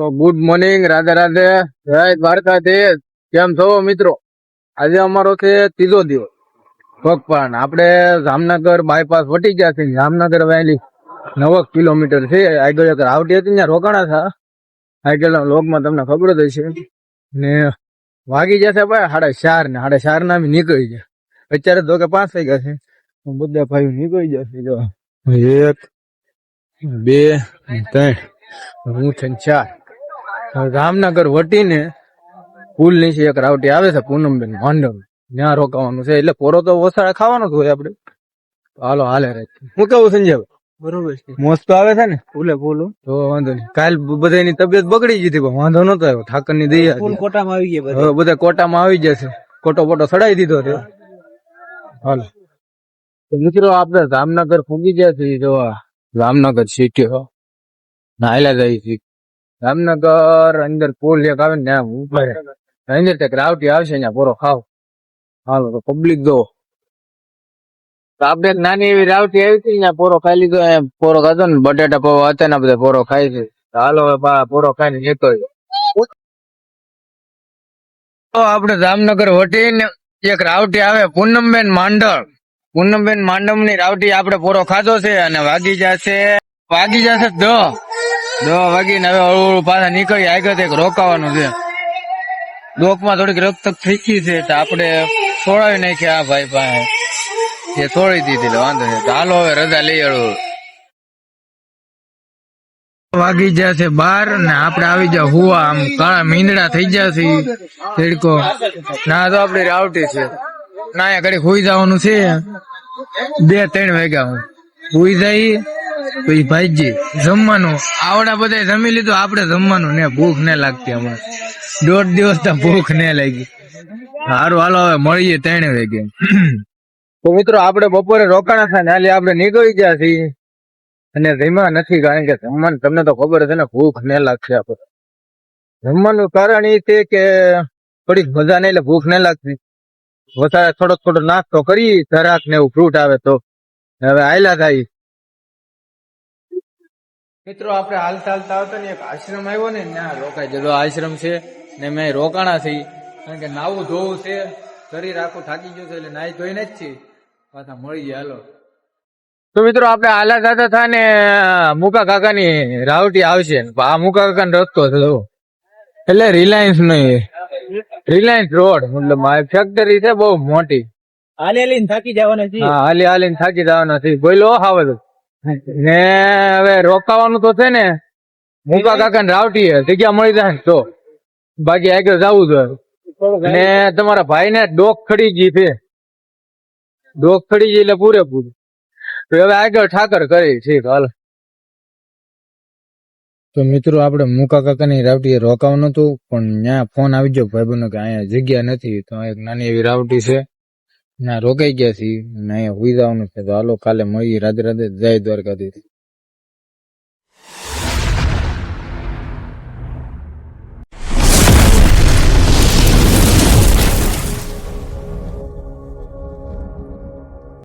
તો good morning, Radhe Radhe, જય દ્વારકાધીશ. કેમ છો મિત્રો? આજે અમારો છે ત્રીજો દિવસ પગપાળા. આપણે જામનગર બાયપાસ વટી ગયા છે. જામનગર વહેલી 9 કિલોમીટર છે. આગળ એક રાવટી હતી ત્યાં રોકાણા હતા. આગળના લોકમાં તમને ખબર જ હશે. ને વાગી જશે ભાઈ 4:30 ને 4:30 ના નીકળી ગયા. અત્યારે તો કે 5 વાગ્યા છે. બધા ભાઈઓ નીકળી જશે. જો 1 2 3 હું છે 4. જામનગર વટીને પુલ નીચે એક રાવટી આવે છે પૂનમબેન માંડવ, ત્યાં રોકાવાનું છે. એટલે પોરો તો ઓસાળે ખાવાનો જ હોય આપણે. હાલો હાલે રે. હું કેવું સંજય? બરોબર છે. મોસ્ત આવે છે ને ફૂલે ફૂલ. તો વાંધો નહીં. કાલ બધાની તબિયત બગડી ગઈ હતી પણ વાંધો નતો આવ્યો. ઠાકર ની દયા ફૂલ કોટામાં આવી ગયા. હવે બધા કોટામાં આવી જશે. કોટો બોટો સડાઈ દીધો છે. હાલો મિત્રો, આપણે જામનગર પૂગી ગયા છીએ. જો જામનગર સિટી નાયલા જાય છે. જામનગર અંદર પુલ એક આવે ને ત્યાં ઉપર અંદર તક રાવટી આવશે ત્યાં પોરો ખાવ. હાલો તો પબ્લિક જો આપણે એક નાની એવી રાવટી આવી હતી ત્યાં પોરો ખાઈ લીધો. પોરો ખાધો ને બટેટા પૌવા હતા ને બધા પોરો ખાય છે. હાલો પોરો ખાઈને નીકળ્યો. તો આપણે જામનગર વટીને એક રાવટી આવે પૂનમબેન માંડળ. પૂનમબેન માંડવ ની રાવટી આપણે પોરો ખાધો છે અને વાગી જશે 10 વાગીને હવે હળવું પાછા નીકળી. આગળ એક રોકાવાનું છે. ડોકમાં થોડીક રક્ત ફીકી છે તો આપણે છોડાવી નાખીએ. આ ભાઈ પાસે એ છોડી દીધી, વાંધો નહીં. હાલો હવે રજા લઈ હળવું. વાગી જશે 12 ને આપણે આવી જાવ હુવા. આમ કાળા મીંદડા થઈ જશે. તેડકો ના તો આપડી રાવટી છે ના અહીંયા ઘડી હુઈ જવાનું છે. 2-3 વાગ્યા હું હુઈ જાય. પછી ભાઈજી જમવાનું આવડા બધા જમી લીધું. આપણે જમવાનું ને ભૂખ ને લાગતી. હમણાં 1.5 દિવસ તો ભૂખ ને લાગી. સારું હાલો હવે મળીએ 3 વાગે. તો મિત્રો આપણે બપોરે રોકાણા થાય ને હાલી આપણે નીકળી ગયા છીએ અને જમ્યા નથી. કારણ કે જમવાનું તમને તો ખબર છે ને ભૂખ ને લાગશે. આપણે જમવાનું કારણ એ છે કે થોડીક મજા નહીં એટલે ભૂખ ને લાગતી. વધારે થોડો નાસ્તો કરી જરાક ને એવું ફ્રૂટ આવે તો હવે આયલા થાય. મિત્રો આપણે હાલતા આવતા ને એક આશ્રમ આવ્યો ને ત્યાં રોકાઈ જતો આશ્રમ છે ને મેં રોકાણા થઈ. કારણ કે નાવું ધોવું છે, શરીર આખું થાકી ગયું છે એટલે નાઈ ધોઈને જ છીએ. પાછા મળી ગયા. હાલો તો મિત્રો આપણે હાલા જતા થાય ને મુકા કાકાની રાવટી આવશે. આ મુકા કાકાનો રસ્તો છે એટલે રિલાયન્સ નહીં, રિલાયન્સ રોડ મતલબ ફેક્ટરી છે બહુ મોટી. હાલીને થાકી જવાના છે. હા હાલીને થાકી જવાના છે. બોલો આવે ને હવે રોકાવાનું તો છે ને મુકા કાકા ને રાવટી જગ્યા મળી જાય તો બાકી આગળ જવું જોઈએ. ને તમારા ભાઈ ને ડોક ખડી ગઈ છે. ડોક ખડી ગઈ એટલે પૂરેપૂરું. તો હવે આગળ ઠાકર કરી છે. હાલ તો મિત્રો આપણે મુકા કાકાની રાવટી રોકાવાનું હતું પણ ત્યાં ફોન આવી ગયો ભાઈબંધનો કે અહીંયા જગ્યા નથી. તો એક નાની એવી રાવટી છે ત્યાં રોકાઈ ગયા છીએ અને અહીંયા હુઈ જવાનું છે. તો હાલો કાલે મળીએ. રાધે રાધે, જય દ્વારકાધીશ.